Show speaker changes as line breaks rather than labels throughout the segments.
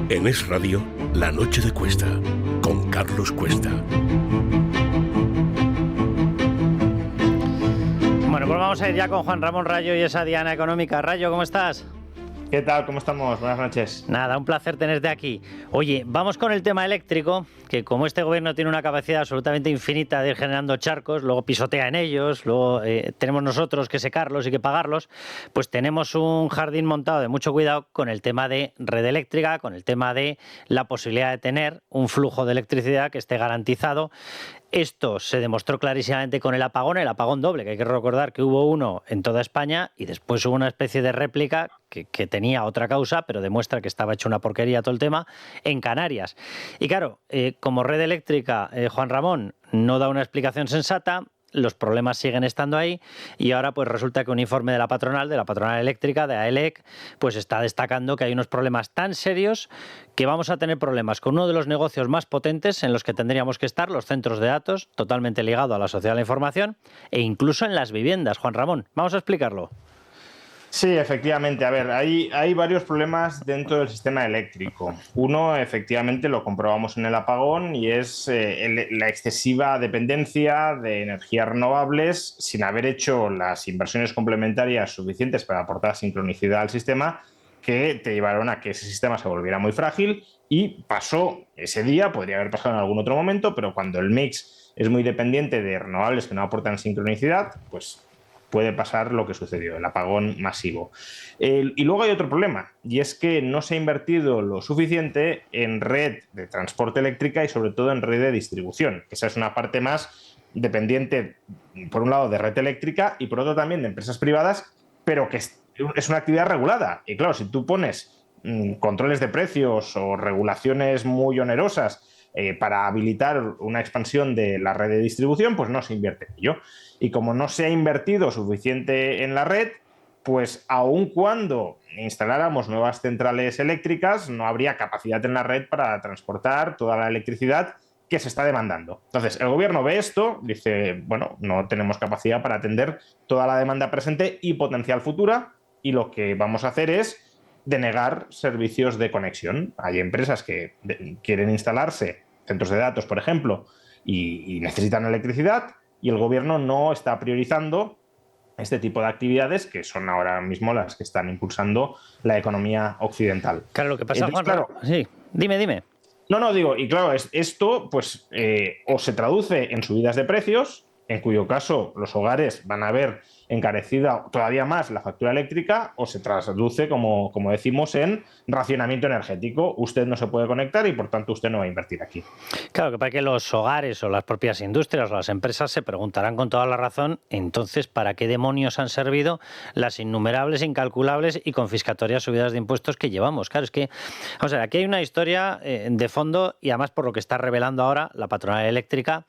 En Es Radio, La Noche de Cuesta, con Carlos Cuesta.
Bueno, pues vamos a ir ya con Juan Ramón Rayo y esa Diana Económica. Rayo, ¿cómo estás?
¿Qué tal? ¿Cómo estamos? Buenas noches.
Nada, un placer tenerte aquí. Oye, vamos con el tema eléctrico, que como este gobierno tiene una capacidad absolutamente infinita de ir generando charcos, luego pisotea en ellos, luego tenemos nosotros que secarlos y que pagarlos, pues tenemos un jardín montado de mucho cuidado con el tema de red eléctrica, con el tema de la posibilidad de tener un flujo de electricidad que esté garantizado. Esto se demostró clarísimamente con el apagón doble, que hay que recordar que hubo uno en toda España y después hubo una especie de réplica que tenía otra causa, pero demuestra que estaba hecho una porquería todo el tema, en Canarias. Y claro, como red eléctrica, Juan Ramón no da una explicación sensata, los problemas siguen estando ahí y ahora pues resulta que un informe de la patronal eléctrica, de AELEC, pues está destacando que hay unos problemas tan serios que vamos a tener problemas con uno de los negocios más potentes en los que tendríamos que estar, los centros de datos, totalmente ligado a la sociedad de la información e incluso en las viviendas. Juan Ramón, vamos a explicarlo.
Sí, efectivamente. A ver, hay varios problemas dentro del sistema eléctrico. Uno, efectivamente, lo comprobamos en el apagón y es la excesiva dependencia de energías renovables sin haber hecho las inversiones complementarias suficientes para aportar sincronicidad al sistema, que te llevaron a que ese sistema se volviera muy frágil y pasó ese día, podría haber pasado en algún otro momento, pero cuando el mix es muy dependiente de renovables que no aportan sincronicidad, pues puede pasar lo que sucedió, el apagón masivo. Y luego hay otro problema, y es que no se ha invertido lo suficiente en red de transporte eléctrica y sobre todo en red de distribución. Esa es una parte más dependiente, por un lado, de red eléctrica y por otro también de empresas privadas, pero que es una actividad regulada. Y claro, si tú pones controles de precios o regulaciones muy onerosas para habilitar una expansión de la red de distribución, pues no se invierte en ello. Y como no se ha invertido suficiente en la red, pues aun cuando instaláramos nuevas centrales eléctricas, no habría capacidad en la red para transportar toda la electricidad que se está demandando. Entonces, el gobierno ve esto, dice, bueno, no tenemos capacidad para atender toda la demanda presente y potencial futura, y lo que vamos a hacer es denegar servicios de conexión. Hay empresas que quieren instalarse, centros de datos, por ejemplo, y necesitan electricidad, y el gobierno no está priorizando este tipo de actividades que son ahora mismo las que están impulsando la economía occidental.
Claro, lo que pasa,
entonces,
Juan, claro, sí, dime.
No, digo, y claro, esto pues o se traduce en subidas de precios, en cuyo caso los hogares van a ver encarecida todavía más la factura eléctrica, o se traduce, como decimos, en racionamiento energético. Usted no se puede conectar y, por tanto, usted no va a invertir aquí.
Claro, que para que los hogares o las propias industrias o las empresas se preguntarán con toda la razón, entonces, ¿para qué demonios han servido las innumerables, incalculables y confiscatorias subidas de impuestos que llevamos? Claro, es que, o sea, aquí hay una historia de fondo y además por lo que está revelando ahora la patronal eléctrica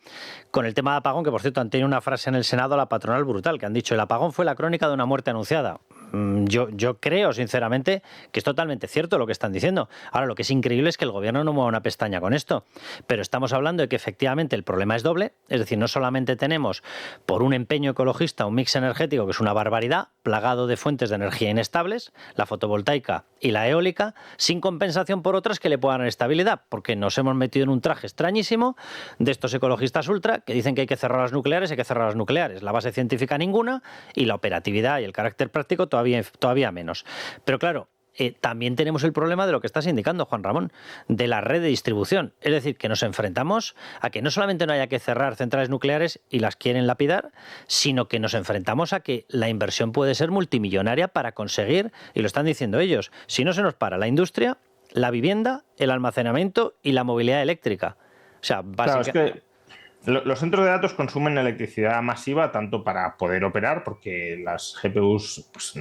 con el tema de apagón, que por cierto han tenido una frase en el Senado la patronal brutal, que han dicho el apagón fue la crónica de una muerte anunciada. Yo creo, sinceramente, que es totalmente cierto lo que están diciendo. Ahora, lo que es increíble es que el gobierno no mueva una pestaña con esto. Pero estamos hablando de que efectivamente el problema es doble. Es decir, no solamente tenemos, por un empeño ecologista, un mix energético que es una barbaridad, plagado de fuentes de energía inestables, la fotovoltaica y la eólica, sin compensación por otras que le puedan dar estabilidad, porque nos hemos metido en un traje extrañísimo de estos ecologistas ultra que dicen que hay que cerrar las nucleares, La base científica ninguna y la operatividad y el carácter práctico todavía menos. Pero claro, también tenemos el problema de lo que estás indicando, Juan Ramón, de la red de distribución. Es decir, que nos enfrentamos a que no solamente no haya que cerrar centrales nucleares y las quieren lapidar, sino que nos enfrentamos a que la inversión puede ser multimillonaria para conseguir, y lo están diciendo ellos, si no se nos para la industria, la vivienda, el almacenamiento y la movilidad eléctrica. O sea, básicamente...
Claro, es que los centros de datos consumen electricidad masiva tanto para poder operar, porque las GPUs pues,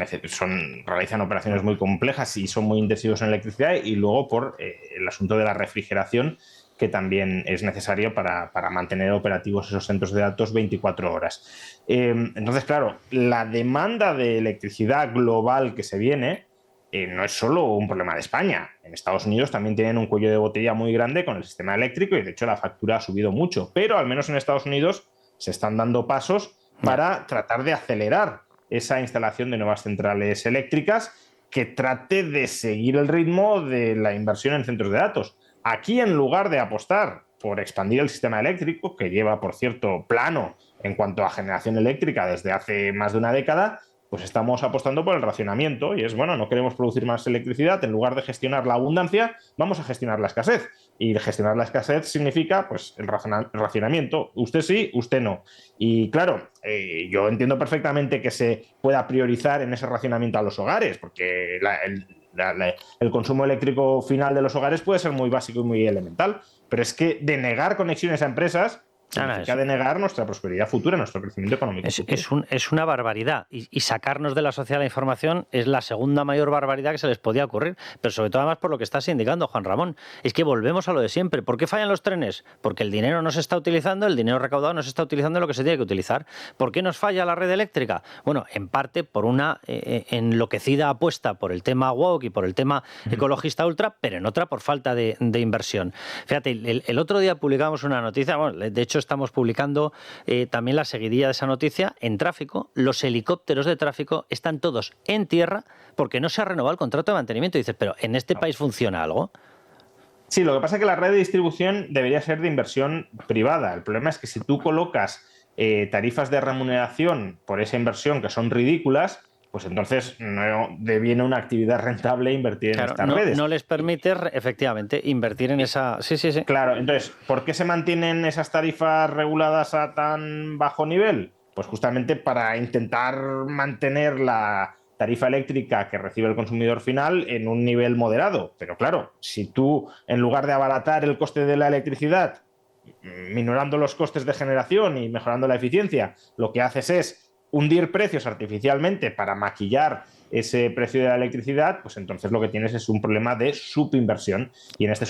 realizan operaciones muy complejas y son muy intensivos en electricidad, y luego por el asunto de la refrigeración, que también es necesario para mantener operativos esos centros de datos 24 horas. Entonces, claro, la demanda de electricidad global que se viene no es solo un problema de España. En Estados Unidos también tienen un cuello de botella muy grande con el sistema eléctrico y, de hecho, la factura ha subido mucho. Pero, al menos en Estados Unidos, se están dando pasos para tratar de acelerar esa instalación de nuevas centrales eléctricas que trate de seguir el ritmo de la inversión en centros de datos. Aquí, en lugar de apostar por expandir el sistema eléctrico, que lleva, por cierto, plano en cuanto a generación eléctrica desde hace más de una década, pues estamos apostando por el racionamiento y es, bueno, no queremos producir más electricidad, en lugar de gestionar la abundancia, vamos a gestionar la escasez. Y gestionar la escasez significa, pues, el racionamiento. Usted sí, usted no. Y claro, yo entiendo perfectamente que se pueda priorizar en ese racionamiento a los hogares, porque el consumo eléctrico final de los hogares puede ser muy básico y muy elemental, pero es que denegar conexiones a empresas significa denegar nuestra prosperidad futura, nuestro crecimiento económico.
Es una barbaridad. Y sacarnos de la sociedad la información es la segunda mayor barbaridad que se les podía ocurrir. Pero sobre todo, además, por lo que estás indicando, Juan Ramón. Es que volvemos a lo de siempre. ¿Por qué fallan los trenes? Porque el dinero no se está utilizando, el dinero recaudado no se está utilizando en lo que se tiene que utilizar. ¿Por qué nos falla la red eléctrica? Bueno, en parte por una enloquecida apuesta por el tema woke y por el tema ecologista ultra, pero en otra por falta de inversión. Fíjate, el otro día publicamos una noticia, bueno, de hecho estamos publicando también la seguidilla de esa noticia. En tráfico, los helicópteros de tráfico están todos en tierra porque no se ha renovado el contrato de mantenimiento. Y dices, pero ¿en este país funciona algo?
Sí, lo que pasa es que la red de distribución debería ser de inversión privada. El problema es que si tú colocas tarifas de remuneración por esa inversión que son ridículas, pues entonces no deviene una actividad rentable invertir en estas redes.
No les permite, efectivamente, invertir en esa... Sí.
Claro, entonces, ¿por qué se mantienen esas tarifas reguladas a tan bajo nivel? Pues justamente para intentar mantener la tarifa eléctrica que recibe el consumidor final en un nivel moderado. Pero claro, si tú, en lugar de abaratar el coste de la electricidad, minorando los costes de generación y mejorando la eficiencia, lo que haces es hundir precios artificialmente para maquillar ese precio de la electricidad, pues entonces lo que tienes es un problema de subinversión y en este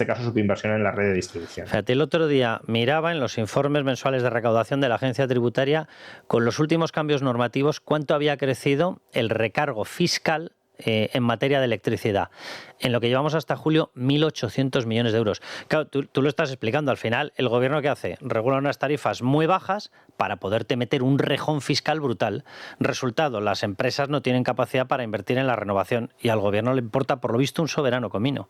caso subinversión en la red de distribución.
Fíjate, el otro día miraba en los informes mensuales de recaudación de la agencia tributaria, con los últimos cambios normativos, cuánto había crecido el recargo fiscal en materia de electricidad. En lo que llevamos hasta julio, 1.800 millones de euros. Claro, tú lo estás explicando. Al final, ¿el gobierno qué hace? Regula unas tarifas muy bajas para poderte meter un rejón fiscal brutal. Resultado, las empresas no tienen capacidad para invertir en la renovación y al gobierno le importa, por lo visto, un soberano comino.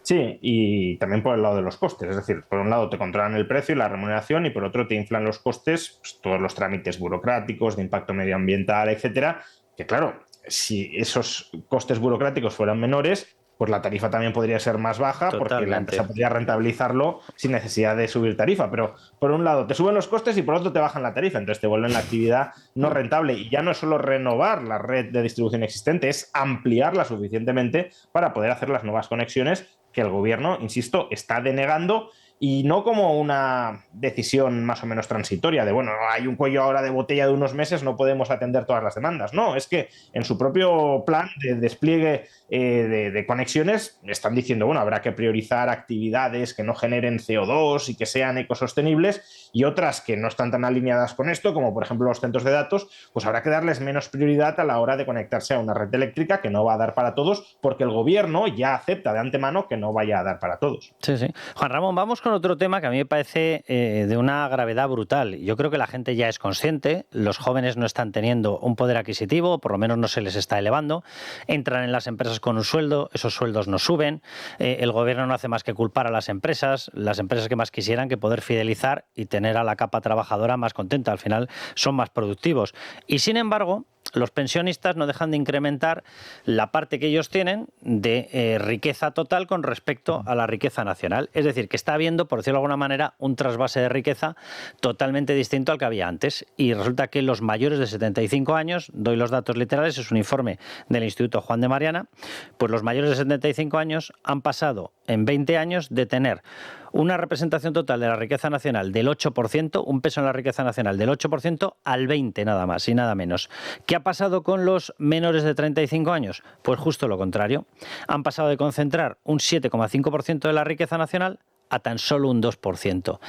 Sí, y también por el lado de los costes. Es decir, por un lado te controlan el precio y la remuneración y por otro te inflan los costes, pues, todos los trámites burocráticos, de impacto medioambiental, etcétera, que claro, si esos costes burocráticos fueran menores, pues la tarifa también podría ser más baja. Totalmente. Porque la empresa podría rentabilizarlo sin necesidad de subir tarifa. Pero por un lado te suben los costes y por otro te bajan la tarifa. Entonces te vuelven la actividad no rentable. Y ya no es solo renovar la red de distribución existente, es ampliarla suficientemente para poder hacer las nuevas conexiones que el gobierno, insisto, está denegando. Y no como una decisión más o menos transitoria de, bueno, hay un cuello ahora de botella de unos meses, no podemos atender todas las demandas. No, es que en su propio plan de despliegue de conexiones están diciendo, bueno, habrá que priorizar actividades que no generen CO2 y que sean ecosostenibles y otras que no están tan alineadas con esto, como por ejemplo los centros de datos, pues habrá que darles menos prioridad a la hora de conectarse a una red eléctrica que no va a dar para todos porque el gobierno ya acepta de antemano que no vaya a dar para todos.
Sí. Juan Ramón, vamos con otro tema que a mí me parece de una gravedad brutal. Yo creo que la gente ya es consciente, los jóvenes no están teniendo un poder adquisitivo, por lo menos no se les está elevando, entran en las empresas con un sueldo, esos sueldos no suben, el gobierno no hace más que culpar a las empresas que más quisieran que poder fidelizar y tener a la capa trabajadora más contenta, al final son más productivos. Y sin embargo, los pensionistas no dejan de incrementar la parte que ellos tienen de riqueza total con respecto a la riqueza nacional. Es decir, que está habiendo, por decirlo de alguna manera, un trasvase de riqueza totalmente distinto al que había antes. Y resulta que los mayores de 75 años, doy los datos literales, es un informe del Instituto Juan de Mariana, pues los mayores de 75 años han pasado en 20 años de tener una representación total de la riqueza nacional del 8%, un peso en la riqueza nacional del 8% al 20% nada más y nada menos. ¿Qué ha pasado con los menores de 35 años? Pues justo lo contrario. Han pasado de concentrar un 7,5% de la riqueza nacional a tan solo un 2%.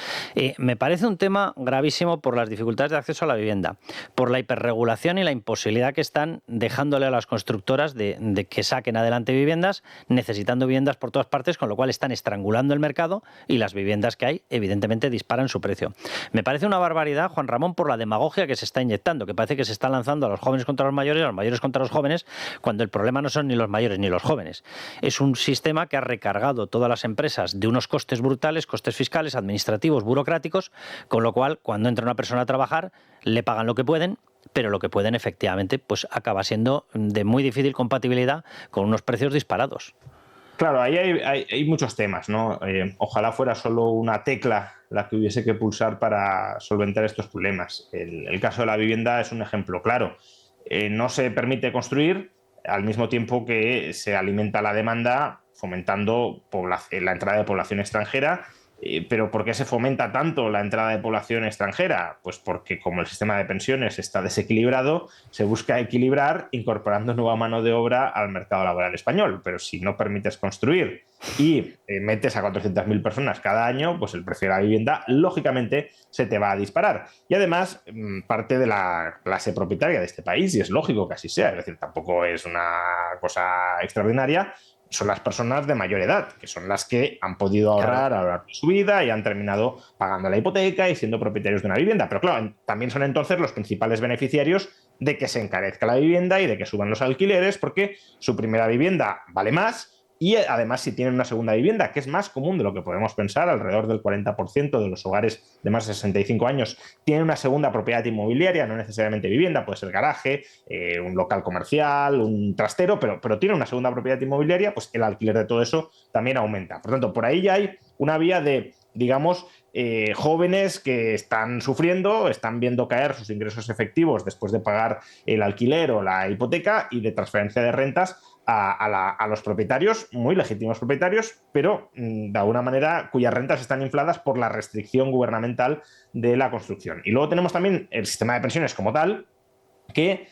Me parece un tema gravísimo por las dificultades de acceso a la vivienda, por la hiperregulación y la imposibilidad que están dejándole a las constructoras de que saquen adelante viviendas, necesitando viviendas por todas partes, con lo cual están estrangulando el mercado y las viviendas que hay, evidentemente, disparan su precio. Me parece una barbaridad, Juan Ramón, por la demagogia que se está inyectando, que parece que se está lanzando a los jóvenes contra los mayores, a los mayores contra los jóvenes, cuando el problema no son ni los mayores ni los jóvenes. Es un sistema que ha recargado todas las empresas de unos costes brutales, costes fiscales, administrativos, burocráticos, con lo cual, cuando entra una persona a trabajar, le pagan lo que pueden, pero lo que pueden efectivamente pues acaba siendo de muy difícil compatibilidad con unos precios disparados.
Claro, ahí hay muchos temas, ¿no? Ojalá fuera solo una tecla la que hubiese que pulsar para solventar estos problemas. El caso de la vivienda es un ejemplo claro. No se permite construir al mismo tiempo que se alimenta la demanda fomentando la entrada de población extranjera. ¿Pero por qué se fomenta tanto la entrada de población extranjera? Pues porque como el sistema de pensiones está desequilibrado, se busca equilibrar incorporando nueva mano de obra al mercado laboral español. Pero si no permites construir y metes a 400.000 personas cada año, pues el precio de la vivienda, lógicamente, se te va a disparar. Y además, parte de la clase propietaria de este país, y es lógico que así sea, es decir, tampoco es una cosa extraordinaria, son las personas de mayor edad, que son las que han podido ahorrar a lo largo de su vida y han terminado pagando la hipoteca y siendo propietarios de una vivienda. Pero claro, también son entonces los principales beneficiarios de que se encarezca la vivienda y de que suban los alquileres, porque su primera vivienda vale más. Y además, si tienen una segunda vivienda, que es más común de lo que podemos pensar, alrededor del 40% de los hogares de más de 65 años tienen una segunda propiedad inmobiliaria, no necesariamente vivienda, puede ser garaje, un local comercial, un trastero, pero tiene una segunda propiedad inmobiliaria, pues el alquiler de todo eso también aumenta. Por tanto, por ahí ya hay una vía de, digamos, jóvenes que están sufriendo, están viendo caer sus ingresos efectivos después de pagar el alquiler o la hipoteca y de transferencia de rentas a los propietarios, muy legítimos propietarios, pero de alguna manera cuyas rentas están infladas por la restricción gubernamental de la construcción. Y luego tenemos también el sistema de pensiones como tal, que,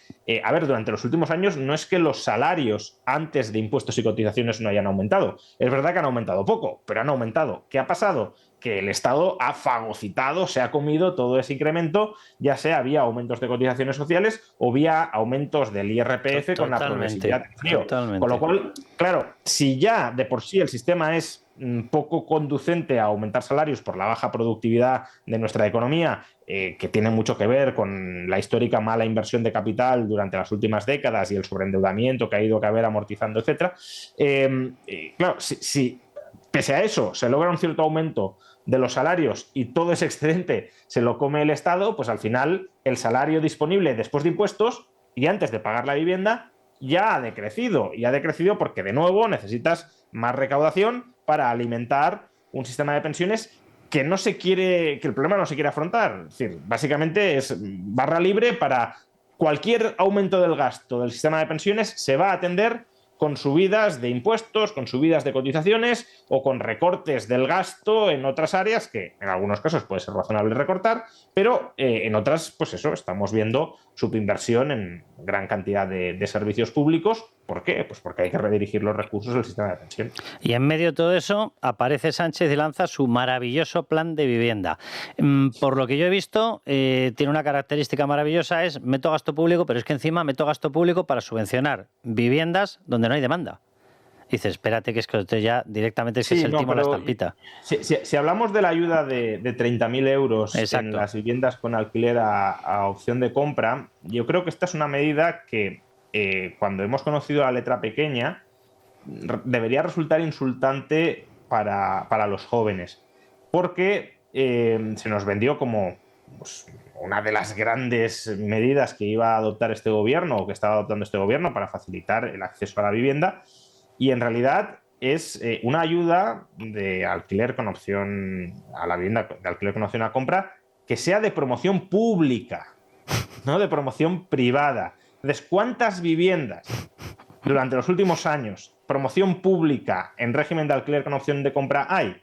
durante los últimos años no es que los salarios antes de impuestos y cotizaciones no hayan aumentado. Es verdad que han aumentado poco, pero han aumentado. ¿Qué ha pasado? Que el Estado ha fagocitado, se ha comido todo ese incremento, ya sea vía aumentos de cotizaciones sociales o vía aumentos del IRPF con la progresividad del empleo. Con lo cual, claro, si ya de por sí el sistema es poco conducente a aumentar salarios por la baja productividad de nuestra economía, que tiene mucho que ver con la histórica mala inversión de capital durante las últimas décadas y el sobreendeudamiento que ha ido amortizando, etcétera. Claro, si pese a eso se logra un cierto aumento de los salarios y todo ese excedente se lo come el Estado, pues al final el salario disponible después de impuestos y antes de pagar la vivienda ya ha decrecido. Y ha decrecido porque, de nuevo, necesitas más recaudación para alimentar un sistema de pensiones que el problema no se quiere afrontar. Es decir, básicamente es barra libre para cualquier aumento del gasto del sistema de pensiones se va a atender con subidas de impuestos, con subidas de cotizaciones o con recortes del gasto en otras áreas que en algunos casos puede ser razonable recortar, pero en otras, pues eso, estamos viendo subinversión en gran cantidad de servicios públicos. ¿Por qué? Pues porque hay que redirigir los recursos del sistema de pensión.
Y en medio de todo eso aparece Sánchez y lanza su maravilloso plan de vivienda. Por lo que yo he visto, tiene una característica maravillosa, es meto gasto público, pero es que encima meto gasto público para subvencionar viviendas donde no hay demanda. Dices, espérate, que es que usted ya directamente es el timo a la estampita.
Si hablamos de la ayuda de 30.000 euros Exacto. En las viviendas con alquiler a opción de compra, yo creo que esta es una medida que cuando hemos conocido la letra pequeña debería resultar insultante para los jóvenes, porque se nos vendió como pues, una de las grandes medidas que iba a adoptar este gobierno o que estaba adoptando este gobierno para facilitar el acceso a la vivienda. Y en realidad es una ayuda de alquiler con opción a la vivienda, de alquiler con opción a compra, que sea de promoción pública, no de promoción privada. Entonces, ¿cuántas viviendas durante los últimos años, promoción pública en régimen de alquiler con opción de compra hay?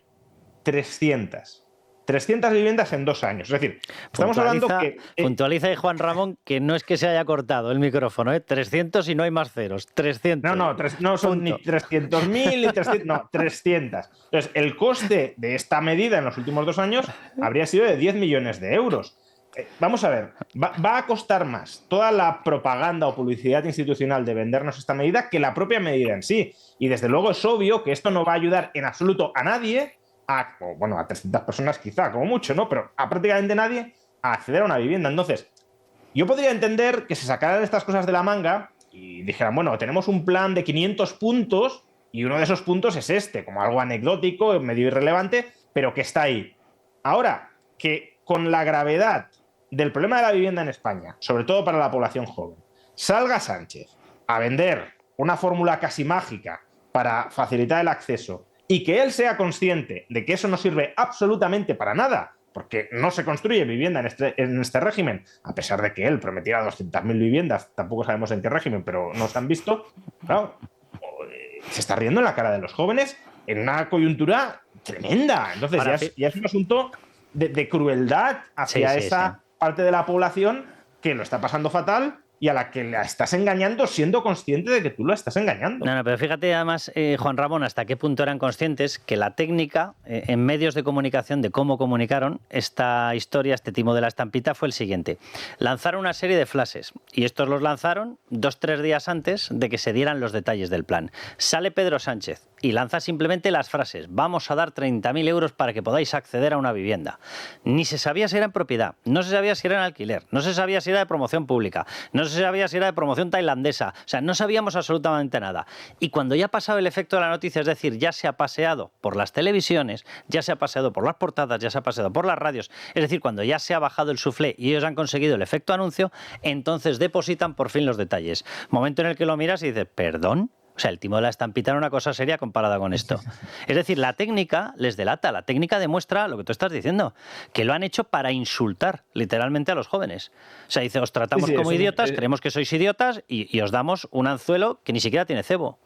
300. 300 viviendas en 2 años. Es decir, estamos hablando que...
Puntualiza ahí Juan Ramón que no es que se haya cortado el micrófono, 300 y no hay más ceros, 300.
No son ni 300.000 ni 300, no, 300. Entonces, el coste de esta medida en los últimos 2 años habría sido de 10 millones de euros. Vamos a ver, va a costar más toda la propaganda o publicidad institucional de vendernos esta medida que la propia medida en sí. Y desde luego es obvio que esto no va a ayudar en absoluto a nadie, a 300 personas quizá, como mucho, ¿no? Pero a prácticamente nadie a acceder a una vivienda. Entonces, yo podría entender que se sacaran estas cosas de la manga y dijeran, bueno, tenemos un plan de 500 puntos y uno de esos puntos es este, como algo anecdótico, medio irrelevante, pero que está ahí. Ahora, que con la gravedad del problema de la vivienda en España, sobre todo para la población joven, salga Sánchez a vender una fórmula casi mágica para facilitar el acceso y que él sea consciente de que eso no sirve absolutamente para nada, porque no se construye vivienda en este régimen, a pesar de que él prometiera 200.000 viviendas, tampoco sabemos en qué régimen, pero no se han visto, claro, se está riendo en la cara de los jóvenes en una coyuntura tremenda. Entonces ya es un asunto de crueldad hacia esa parte de la población que lo está pasando fatal y a la que la estás engañando siendo consciente de que tú lo estás engañando.
No, pero fíjate además, Juan Ramón, hasta qué punto eran conscientes que la técnica en medios de comunicación de cómo comunicaron esta historia, este timo de la estampita, fue el siguiente. Lanzaron una serie de flashes y estos los lanzaron 2-3 días antes de que se dieran los detalles del plan. Sale Pedro Sánchez y lanza simplemente las frases: vamos a dar 30.000 euros para que podáis acceder a una vivienda. Ni se sabía si era en propiedad, no se sabía si era en alquiler, no se sabía si era de promoción pública, no se sabía si era de promoción tailandesa, o sea, no sabíamos absolutamente nada. Y cuando ya ha pasado el efecto de la noticia, es decir, ya se ha paseado por las televisiones, ya se ha paseado por las portadas, ya se ha paseado por las radios, es decir, cuando ya se ha bajado el suflé y ellos han conseguido el efecto anuncio, entonces depositan por fin los detalles. Momento en el que lo miras y dices, ¿perdón? O sea, el timo de la estampita era una cosa seria comparada con esto. Es decir, la técnica les delata, la técnica demuestra lo que tú estás diciendo, que lo han hecho para insultar literalmente a los jóvenes. O sea, dice, os tratamos como idiotas, creemos que sois idiotas y os damos un anzuelo que ni siquiera tiene cebo.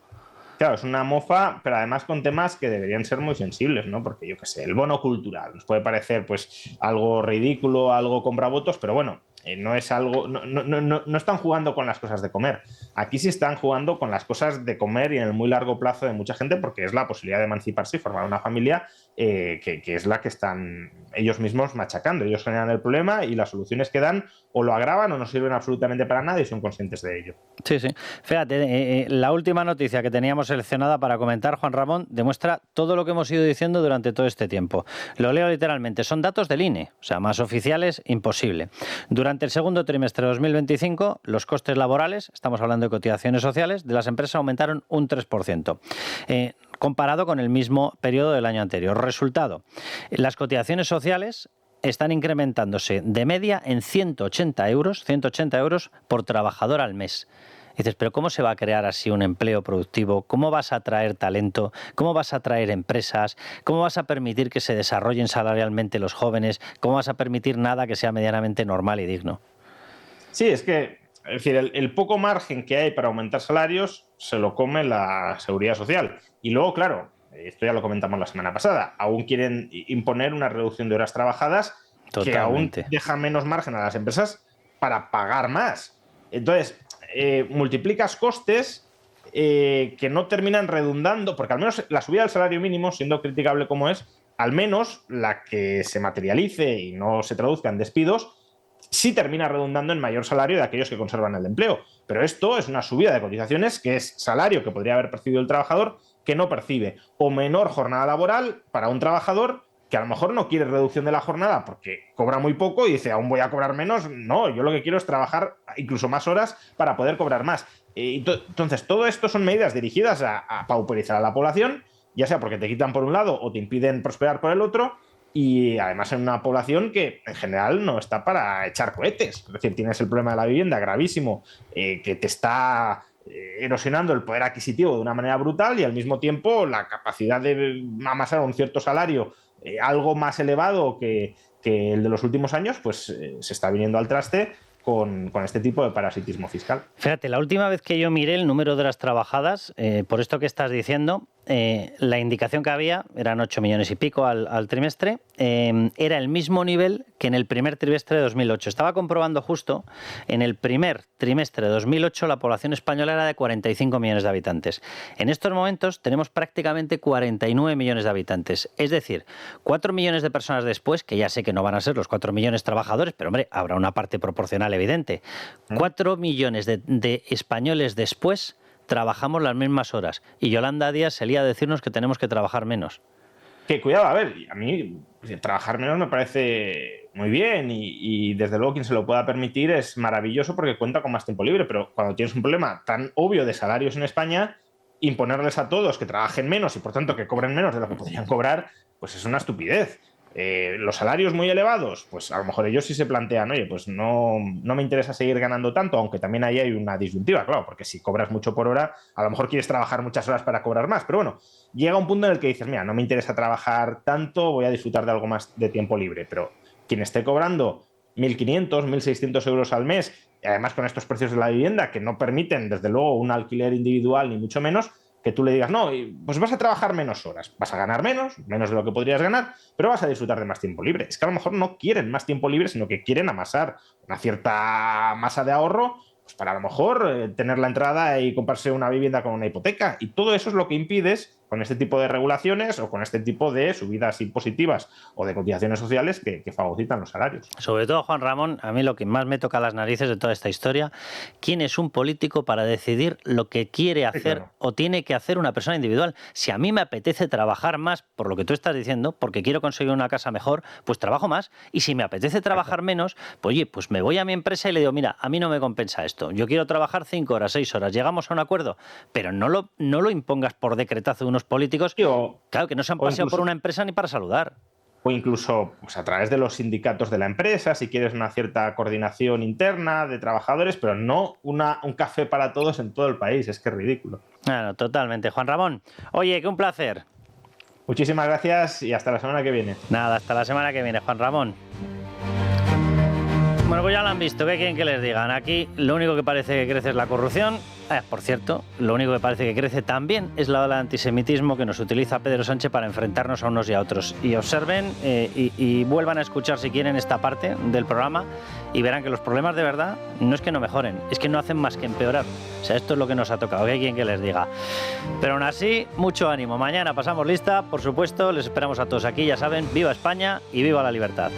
Claro, es una mofa, pero además con temas que deberían ser muy sensibles, ¿no? Porque yo qué sé, el bono cultural nos puede parecer pues algo ridículo, algo compravotos, pero bueno, no es algo, no están jugando con las cosas de comer. Aquí sí están jugando con las cosas de comer y en el muy largo plazo de mucha gente, porque es la posibilidad de emanciparse y formar una familia que es la que están ellos mismos machacando. Ellos generan el problema y las soluciones que dan o lo agravan o no sirven absolutamente para nada y son conscientes de ello.
Sí, sí. Fíjate, la última noticia que teníamos seleccionada para comentar, Juan Ramón, demuestra todo lo que hemos ido diciendo durante todo este tiempo. Lo leo literalmente. Son datos del INE, o sea, más oficiales, imposible. Durante el segundo trimestre de 2025, los costes laborales, estamos hablando de cotizaciones sociales, de las empresas aumentaron un 3%. Comparado con el mismo periodo del año anterior. Resultado, las cotizaciones sociales están incrementándose de media en 180 euros por trabajador al mes. Dices, pero ¿cómo se va a crear así un empleo productivo? ¿Cómo vas a atraer talento? ¿Cómo vas a atraer empresas? ¿Cómo vas a permitir que se desarrollen salarialmente los jóvenes? ¿Cómo vas a permitir nada que sea medianamente normal y digno?
Sí, es decir, el poco margen que hay para aumentar salarios se lo come la seguridad social. Y luego, claro, esto ya lo comentamos la semana pasada, aún quieren imponer una reducción de horas trabajadas. Totalmente. Que aún deja menos margen a las empresas para pagar más. Entonces, multiplicas costes que no terminan redundando, porque al menos la subida del salario mínimo, siendo criticable como es, al menos la que se materialice y no se traduzca en despidos, sí termina redundando en mayor salario de aquellos que conservan el empleo. Pero esto es una subida de cotizaciones que es salario que podría haber percibido el trabajador que no percibe, o menor jornada laboral para un trabajador que a lo mejor no quiere reducción de la jornada porque cobra muy poco y dice, aún voy a cobrar menos. No, yo lo que quiero es trabajar incluso más horas para poder cobrar más. Entonces, todo esto son medidas dirigidas a pauperizar a la población, ya sea porque te quitan por un lado o te impiden prosperar por el otro, y además en una población que en general no está para echar cohetes. Es decir, tienes el problema de la vivienda gravísimo, que te está erosionando el poder adquisitivo de una manera brutal, y al mismo tiempo la capacidad de amasar un cierto salario algo más elevado que el de los últimos años, pues se está viniendo al traste con este tipo de parasitismo fiscal.
Fíjate, la última vez que yo miré el número de horas trabajadas, por esto que estás diciendo, la indicación que había, eran 8 millones y pico al trimestre, era el mismo nivel que en el primer trimestre de 2008. Estaba comprobando justo, en el primer trimestre de 2008 la población española era de 45 millones de habitantes. En estos momentos tenemos prácticamente 49 millones de habitantes. Es decir, 4 millones de personas después, que ya sé que no van a ser los 4 millones trabajadores, pero hombre, habrá una parte proporcional evidente. 4 millones de españoles después trabajamos las mismas horas. Y Yolanda Díaz se lía a decirnos que tenemos que trabajar menos.
Que cuidado, a ver, a mí trabajar menos me parece muy bien y desde luego quien se lo pueda permitir es maravilloso porque cuenta con más tiempo libre, pero cuando tienes un problema tan obvio de salarios en España, imponerles a todos que trabajen menos y por tanto que cobren menos de lo que podrían cobrar, pues es una estupidez. Los salarios muy elevados, pues a lo mejor ellos sí se plantean, oye, pues no me interesa seguir ganando tanto, aunque también ahí hay una disyuntiva, claro, porque si cobras mucho por hora, a lo mejor quieres trabajar muchas horas para cobrar más, pero bueno, llega un punto en el que dices, mira, no me interesa trabajar tanto, voy a disfrutar de algo más de tiempo libre, pero quien esté cobrando 1.500, 1.600 euros al mes, y además con estos precios de la vivienda que no permiten, desde luego, un alquiler individual, ni mucho menos, que tú le digas, no, pues vas a trabajar menos horas, vas a ganar menos de lo que podrías ganar, pero vas a disfrutar de más tiempo libre. Es que a lo mejor no quieren más tiempo libre, sino que quieren amasar una cierta masa de ahorro, pues para a lo mejor tener la entrada y comprarse una vivienda con una hipoteca. Y todo eso es lo que impides con este tipo de regulaciones o con este tipo de subidas impositivas o de cotizaciones sociales que fagocitan los salarios.
Sobre todo, Juan Ramón, a mí lo que más me toca las narices de toda esta historia, ¿quién es un político para decidir lo que quiere hacer
claro.
o tiene que hacer una persona individual? Si a mí me apetece trabajar más, por lo que tú estás diciendo, porque quiero conseguir una casa mejor, pues trabajo más. Y si me apetece trabajar menos, pues oye, pues me voy a mi empresa y le digo, mira, a mí no me compensa esto. Yo quiero trabajar 5 horas, 6 horas. Llegamos a un acuerdo, pero no lo impongas por decretazo de unos políticos, claro, que no se han paseado por una empresa ni para saludar.
O incluso pues, a través de los sindicatos de la empresa, si quieres una cierta coordinación interna de trabajadores, pero no un café para todos en todo el país. Es que es ridículo.
Bueno, totalmente. Juan Ramón, oye, que un placer.
Muchísimas gracias y hasta la semana que viene.
Nada, hasta la semana que viene, Juan Ramón. Bueno, pues ya lo han visto, ¿qué quieren que les digan? Aquí lo único que parece que crece es la corrupción. Por cierto, lo único que parece que crece también es la ola de antisemitismo que nos utiliza Pedro Sánchez para enfrentarnos a unos y a otros. Y observen y vuelvan a escuchar si quieren esta parte del programa y verán que los problemas de verdad no es que no mejoren, es que no hacen más que empeorar. O sea, esto es lo que nos ha tocado, ¿qué quieren que les diga? Pero aún así, mucho ánimo. Mañana pasamos lista, por supuesto, les esperamos a todos aquí, ya saben, viva España y viva la libertad.